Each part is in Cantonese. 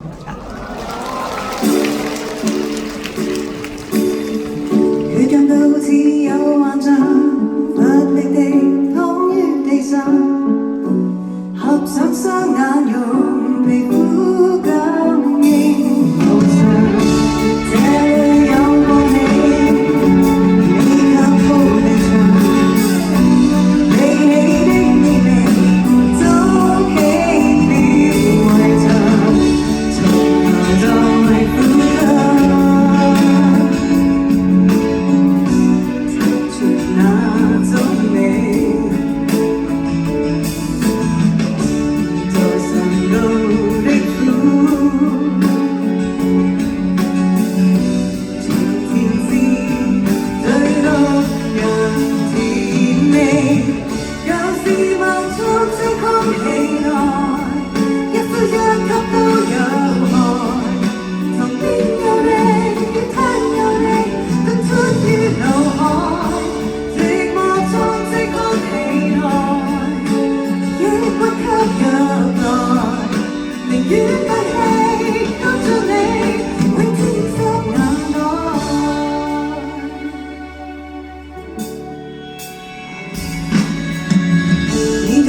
血感到似有幻象，乏力地躺於地上，合上雙眼，用皮膚感應路上。這裏有過你，你卻步離場，被你的美麗築起了圍牆，從頭再呼吸。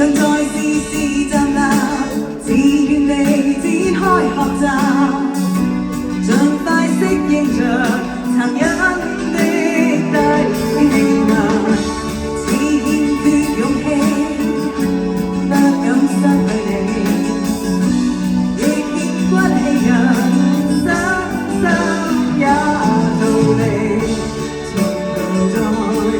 強在試站立，自願地展開學習，盡快適應着殘忍的低氣壓，似欠缺勇氣，不敢失去你，亦欠骨氣人，深也道理，從頭再呼吸。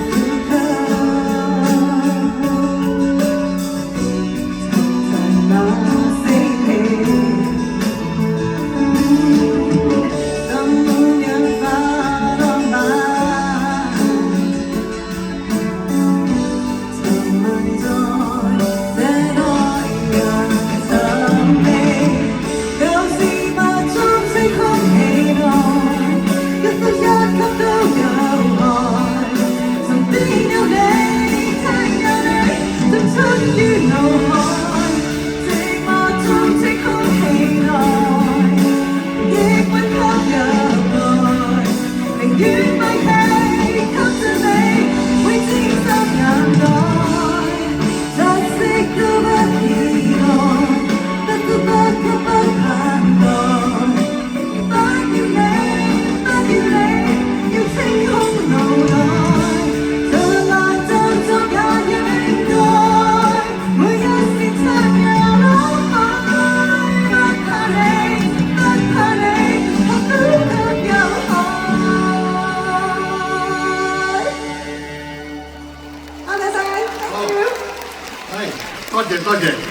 多謝。